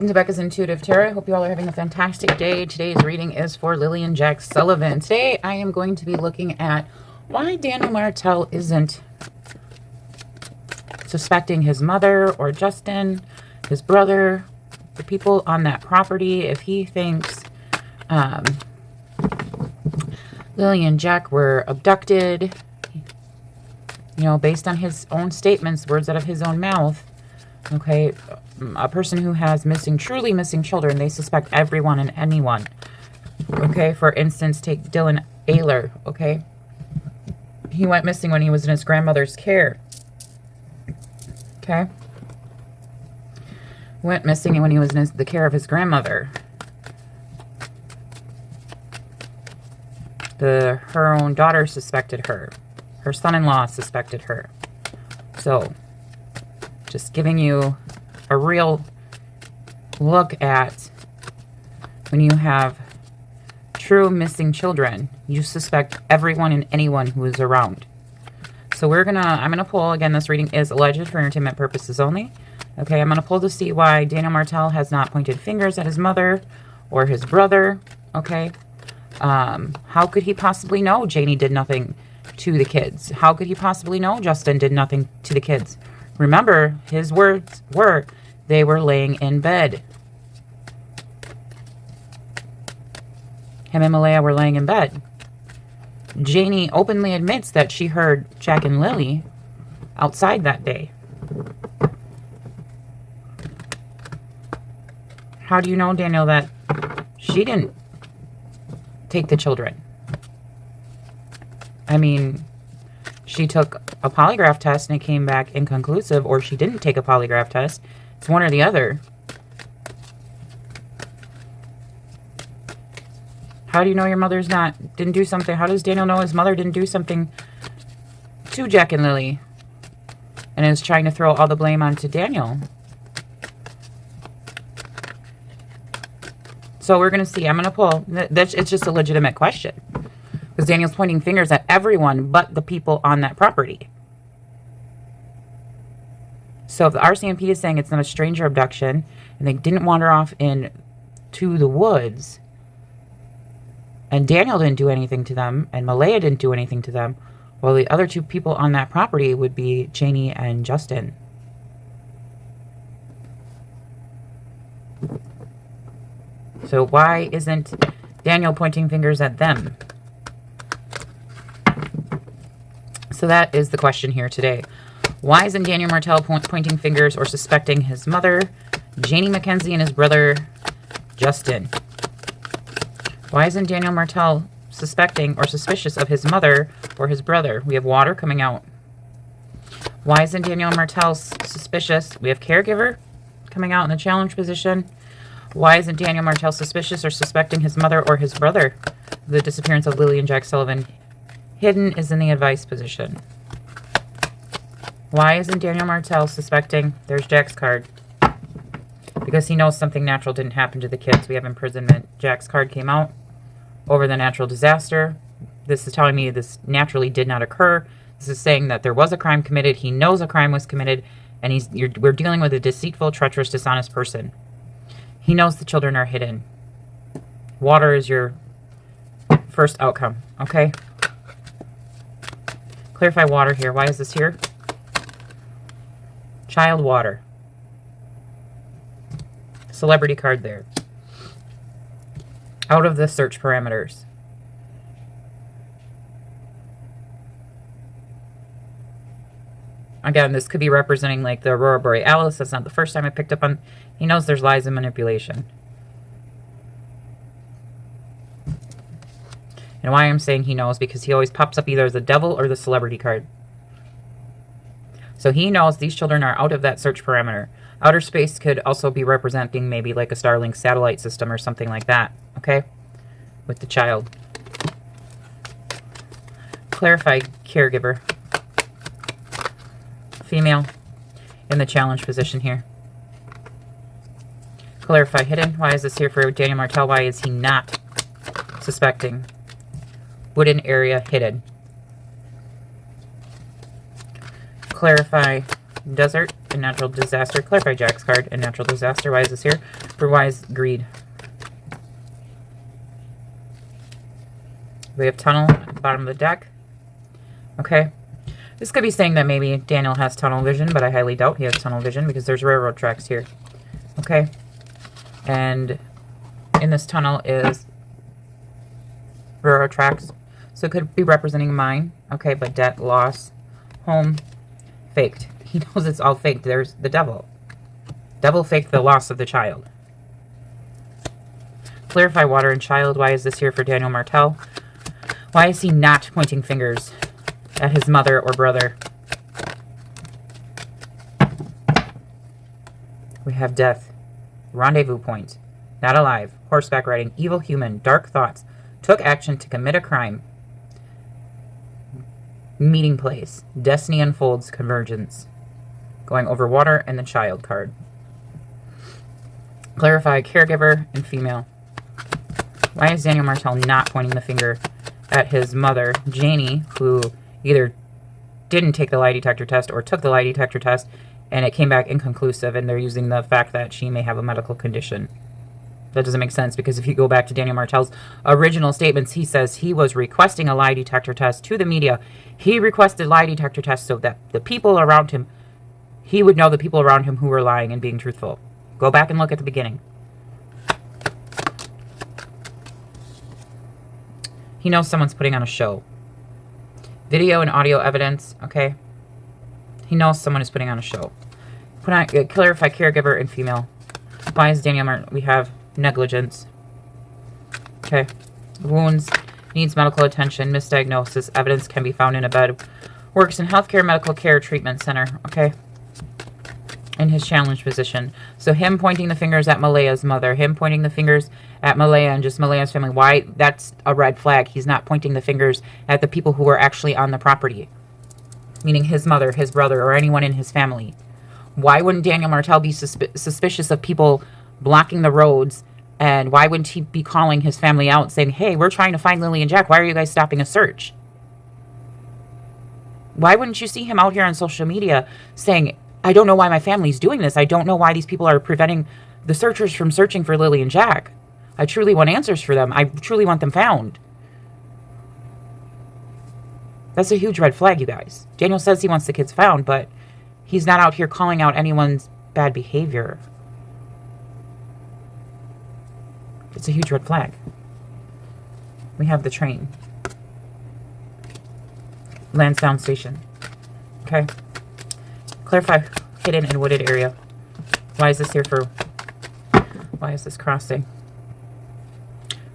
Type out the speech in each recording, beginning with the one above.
To Becca's Intuitive Tarot. I hope you all are having a fantastic day. Today's reading is for Lily and Jack Sullivan. Today I am going to be looking at why Daniel Martell isn't suspecting his mother or Justin, his brother, the people on that property. If he thinks Lily and Jack were abducted, you know, based on his own statements, words out of his own mouth. Okay, a person who has truly missing children, they suspect everyone and anyone. Okay, for instance, take Dylan Ayler. Okay, he went missing when he was in his grandmother's care. Okay, went missing when he was in the care of his grandmother. Her own daughter suspected her. Her son-in-law suspected her. So, just giving you a real look at when you have true missing children, you suspect everyone and anyone who is around. So I'm gonna pull, again, this reading is alleged for entertainment purposes only. Okay, I'm gonna pull to see why Daniel Martell has not pointed fingers at his mother or his brother. Okay, how could he possibly know Janie did nothing to the kids? How could he possibly know Justin did nothing to the kids? Remember, his words were, they were laying in bed. Him and Malaya were laying in bed. Janie openly admits that she heard Jack and Lily outside that day. How do you know, Daniel, that she didn't take the children? I mean, she took a polygraph test and it came back inconclusive, or she didn't take a polygraph test. It's one or the other. How do you know your mother's didn't do something? How does Daniel know his mother didn't do something to Jack and Lily and is trying to throw all the blame onto Daniel? So we're going to see. I'm going to pull. It's just a legitimate question. Because Daniel's pointing fingers at everyone but the people on that property. So if the RCMP is saying it's not a stranger abduction and they didn't wander off into the woods and Daniel didn't do anything to them and Malaya didn't do anything to them, well, the other two people on that property would be Janie and Justin. So why isn't Daniel pointing fingers at them? So that is the question here today. Why isn't Daniel Martell pointing fingers or suspecting his mother, Janie McKenzie, and his brother, Justin? Why isn't Daniel Martell suspecting or suspicious of his mother or his brother? We have water coming out. Why isn't Daniel Martell suspicious? We have caregiver coming out in the challenge position. Why isn't Daniel Martell suspicious or suspecting his mother or his brother? The disappearance of Lily and Jack Sullivan. Hidden is in the advice position. Why isn't Daniel Martell suspecting? There's Jack's card. Because he knows something natural didn't happen to the kids. We have imprisonment. Jack's card came out over the natural disaster. This is telling me this naturally did not occur. This is saying that there was a crime committed. He knows a crime was committed. And we're dealing with a deceitful, treacherous, dishonest person. He knows the children are hidden. Water is your first outcome. Okay? Clarify water here. Why is this here? Child water. Celebrity card there. Out of the search parameters. Again, this could be representing like the Aurora Borealis. That's not the first time I picked up on. He knows there's lies and manipulation. And why I'm saying he knows, because he always pops up either as the devil or the celebrity card. So he knows these children are out of that search parameter. Outer space could also be representing maybe like a Starlink satellite system or something like that. Okay? With the child. Clarify caregiver. Female in the challenge position here. Clarify hidden. Why is this here for Daniel Martell? Why is he not suspecting? Wooden area hidden. Clarify desert. and natural disaster. Clarify Jack's card and natural disaster. Why is this here? For why is greed? We have tunnel at the bottom of the deck. Okay. This could be saying that maybe Daniel has tunnel vision, but I highly doubt he has tunnel vision because there's railroad tracks here. Okay. And in this tunnel is railroad tracks. So it could be representing mine. Okay, but debt, loss, home, faked. He knows it's all faked. There's the devil. Devil faked the loss of the child. Clarify water and child. Why is this here for Daniel Martell? Why is he not pointing fingers at his mother or brother? We have death. Rendezvous point. Not alive. Horseback riding. Evil human. Dark thoughts. Took action to commit a crime. Meeting place. Destiny unfolds. Convergence. Going over water and the child card. Clarify caregiver and female. Why is Daniel Martell not pointing the finger at his mother, Janie, who either didn't take the lie detector test or took the lie detector test and it came back inconclusive, and they're using the fact that she may have a medical condition? That doesn't make sense, because if you go back to Daniel Martell's original statements, he says he was requesting a lie detector test to the media. He requested lie detector tests so that the people around him, he would know the people around him who were lying and being truthful. Go back and look at the beginning. He knows someone's putting on a show. Video and audio evidence, okay? He knows someone is putting on a show. Clarify caregiver and female. Why is Daniel Martin? We have negligence. Okay. Wounds. Needs medical attention. Misdiagnosis. Evidence can be found in a bed. Works in healthcare medical care treatment center. Okay. In his challenged position. So him pointing the fingers at Malaya's mother. Him pointing the fingers at Malaya and just Malaya's family. Why? That's a red flag. He's not pointing the fingers at the people who were actually on the property. Meaning his mother, his brother, or anyone in his family. Why wouldn't Daniel Martell be suspicious of people blocking the roads? And why wouldn't he be calling his family out saying, hey, we're trying to find Lily and Jack. Why are you guys stopping a search? Why wouldn't you see him out here on social media saying, I don't know why my family's doing this. I don't know why these people are preventing the searchers from searching for Lily and Jack. I truly want answers for them. I truly want them found. That's a huge red flag, you guys. Daniel says he wants the kids found, but he's not out here calling out anyone's bad behavior. It's a huge red flag. We have the train. Lansdowne Station. Okay. Clarify hidden and wooded area. Why is this here for... Why is this crossing?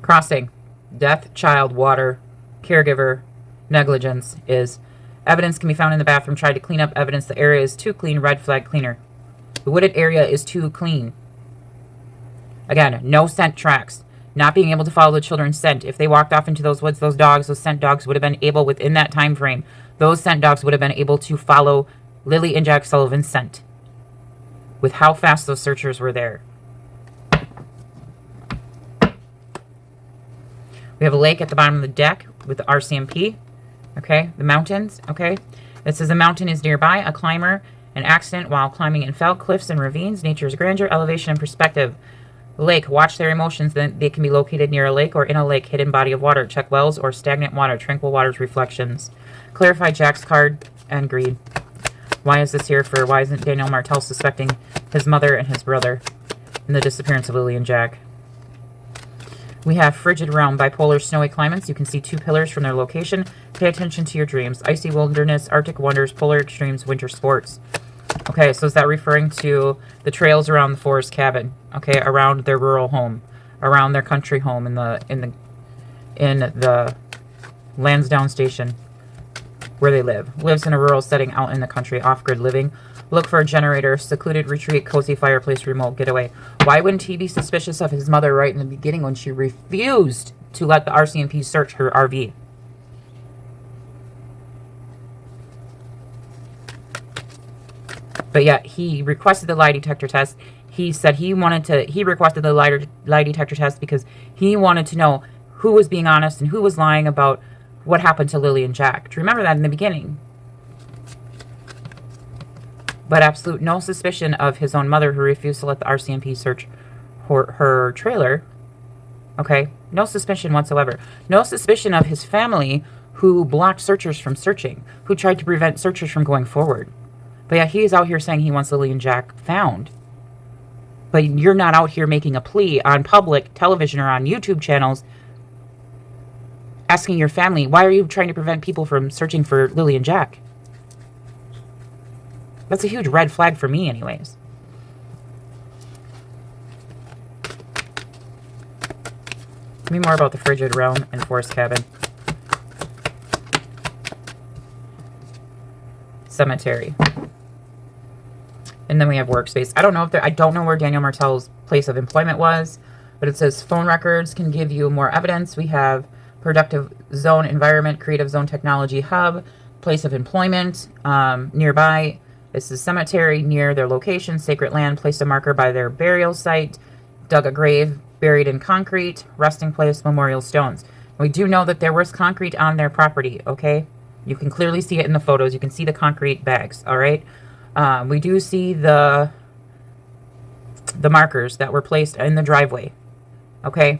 Crossing. Death, child, water, caregiver, negligence is... Evidence can be found in the bathroom. Tried to clean up evidence. The area is too clean. Red flag, cleaner. The wooded area is too clean. Again, no scent tracks. Not being able to follow the children's scent. If they walked off into those woods, those dogs, those scent dogs would have been able, within that time frame, those scent dogs would have been able to follow Lily and Jack Sullivan's scent. With how fast those searchers were there. We have a lake at the bottom of the deck with the RCMP. Okay, the mountains. Okay, it says a mountain is nearby. A climber, an accident while climbing and fell. Cliffs and ravines. Nature's grandeur, elevation, and perspective. Lake, watch their emotions. Then they can be located near a lake or in a lake, hidden body of water. Check wells or stagnant water. Tranquil waters, reflections. Clarify Jack's card and greed. Why is this here for? Why isn't Daniel Martell suspecting his mother and his brother in the disappearance of Lily and Jack? We have frigid realm, bipolar, snowy climates. You can see two pillars from their location. Pay attention to your dreams. Icy wilderness, Arctic wonders, polar extremes, winter sports. Okay, so is that referring to the trails around the forest cabin? Okay, around their rural home, around their country home in the Lansdowne Station, where they live. Lives in a rural setting out in the country, off-grid living. Look for a generator, secluded retreat, cozy fireplace, remote getaway. Why wouldn't he be suspicious of his mother right in the beginning when she refused to let the RCMP search her RV? But yet he requested the lie detector test. He said he requested the lie detector test because he wanted to know who was being honest and who was lying about what happened to Lily and Jack. Do you remember that in the beginning? but absolute no suspicion of his own mother, who refused to let the RCMP search her trailer. Okay, no suspicion whatsoever. No suspicion of his family, who blocked searchers from searching, who tried to prevent searchers from going forward. But yeah, he is out here saying he wants Lily and Jack found. But you're not out here making a plea on public television or on YouTube channels asking your family, why are you trying to prevent people from searching for Lily and Jack? That's a huge red flag for me anyways. Tell me more about the frigid realm and forest cabin. Cemetery. And then we have workspace. I don't know where Daniel Martell's place of employment was, but it says phone records can give you more evidence. We have productive zone environment, creative zone technology hub, place of employment, nearby. This is cemetery near their location, sacred land, placed a marker by their burial site, dug a grave, buried in concrete, resting place, memorial stones. We do know that there was concrete on their property, okay? You can clearly see it in the photos. You can see the concrete bags, all right? We do see the markers that were placed in the driveway, okay?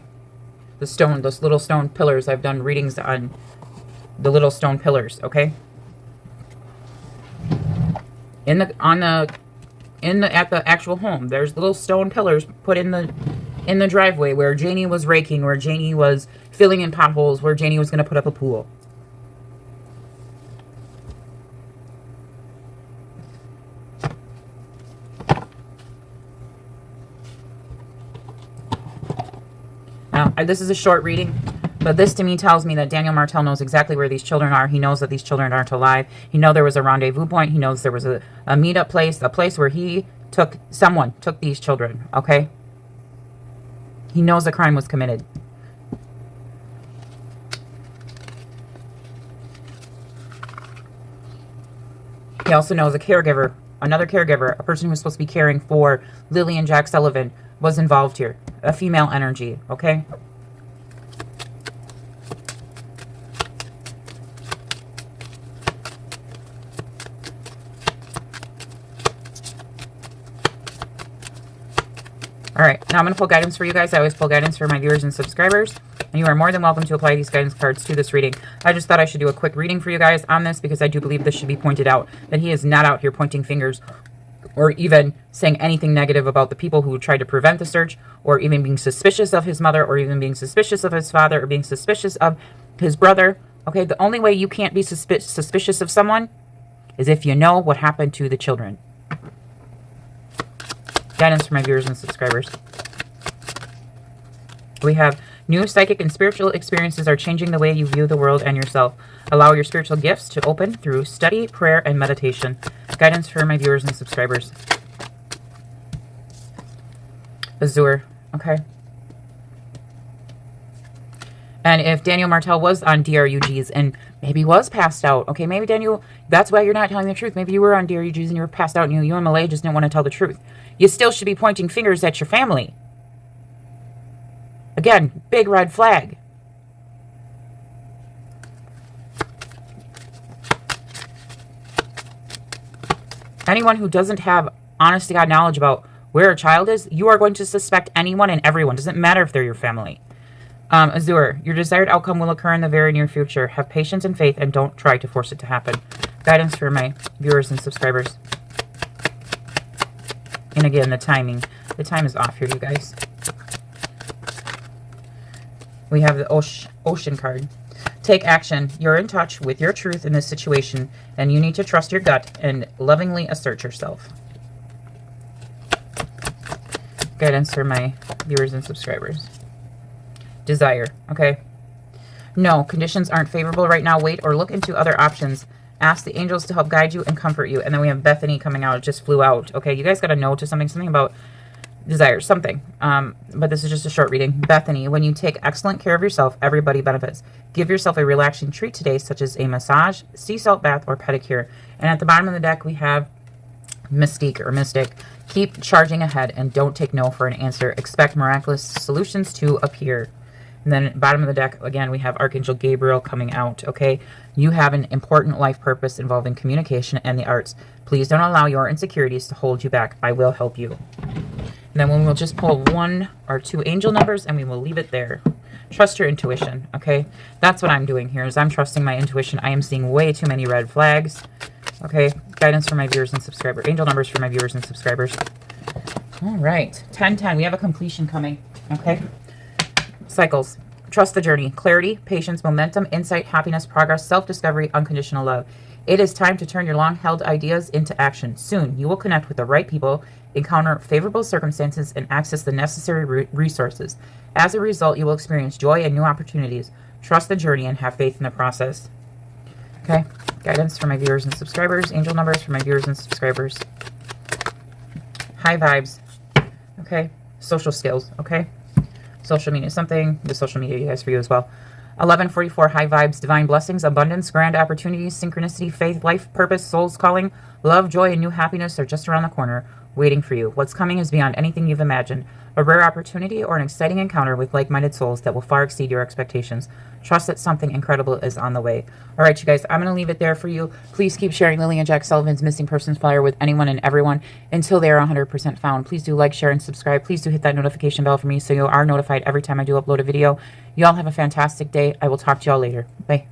Those little stone pillars. I've done readings on the little stone pillars, okay? At the actual home, there's little stone pillars put in the driveway where Janie was raking, where Janie was filling in potholes, where Janie was going to put up a pool. Now, this is a short reading, but this to me tells me that Daniel Martell knows exactly where these children are. He knows that these children aren't alive. He knows there was a rendezvous point. He knows there was a meetup place, a place where someone took these children, okay? He knows a crime was committed. He also knows another caregiver, a person who's supposed to be caring for Lily and Jack Sullivan, was involved here. A female energy, okay? Alright, now I'm going to pull guidance for you guys. I always pull guidance for my viewers and subscribers. And you are more than welcome to apply these guidance cards to this reading. I just thought I should do a quick reading for you guys on this because I do believe this should be pointed out. That he is not out here pointing fingers or even saying anything negative about the people who tried to prevent the search, or even being suspicious of his mother, or even being suspicious of his father, or being suspicious of his brother. Okay, the only way you can't be suspicious of someone is if you know what happened to the children. Guidance for my viewers and subscribers. We have new psychic and spiritual experiences are changing the way you view the world and yourself. Allow your spiritual gifts to open through study, prayer, and meditation. Guidance for my viewers and subscribers. Azure, okay. And if Daniel Martell was on DRUGs and maybe was passed out, okay, maybe Daniel, that's why you're not telling the truth. Maybe you were on DRUGs and you were passed out and you and Malay just didn't want to tell the truth. You still should be pointing fingers at your family. Again, big red flag. Anyone who doesn't have honest to God knowledge about where a child is, you are going to suspect anyone and everyone. Doesn't matter if they're your family. Azure, your desired outcome will occur in the very near future. Have patience and faith and don't try to force it to happen. Guidance for my viewers and subscribers. And again, the timing. The time is off here, you guys. We have the ocean card. Take action. You're in touch with your truth in this situation, and you need to trust your gut and lovingly assert yourself. Guidance for my viewers and subscribers. Desire. Okay. No, conditions aren't favorable right now. Wait or look into other options. Ask the angels to help guide you and comfort you. And then we have Bethany coming out. It just flew out. Okay, you guys got to know to something about desire, something. But this is just a short reading. Bethany, when you take excellent care of yourself, everybody benefits. Give yourself a relaxing treat today, such as a massage, sea salt bath, or pedicure. And at the bottom of the deck, we have Mystique or Mystic. Keep charging ahead and don't take no for an answer. Expect miraculous solutions to appear. And then bottom of the deck, again, we have Archangel Gabriel coming out, okay? You have an important life purpose involving communication and the arts. Please don't allow your insecurities to hold you back. I will help you. And then we'll just pull 1 or 2 angel numbers and we will leave it there. Trust your intuition, okay? That's what I'm doing here is I'm trusting my intuition. I am seeing way too many red flags, okay? Guidance for my viewers and subscribers. Angel numbers for my viewers and subscribers. All right, 1010. We have a completion coming, okay? Cycles. Trust the journey. Clarity, patience, momentum, insight, happiness, progress, self-discovery, unconditional love. It is time to turn your long-held ideas into action. Soon, you will connect with the right people, encounter favorable circumstances, and access the necessary resources. As a result, you will experience joy and new opportunities. Trust the journey and have faith in the process. Okay, guidance for my viewers and subscribers. Angel numbers for my viewers and subscribers. High vibes. Okay, social skills. Okay, social media something. The social media, you guys, for you as well. 1144, high vibes, divine blessings, abundance, grand opportunities, synchronicity, faith, life, purpose, soul's calling, love, joy, and new happiness are just around the corner, waiting for you. What's coming is beyond anything you've imagined. A rare opportunity or an exciting encounter with like-minded souls that will far exceed your expectations. Trust that something incredible is on the way. All right, you guys, I'm going to leave it there for you. Please keep sharing Lily and Jack Sullivan's missing persons flyer with anyone and everyone until they are 100% found. Please do like, share, and subscribe. Please do hit that notification bell for me so you are notified every time I do upload a video. Y'all have a fantastic day. I will talk to y'all later. Bye.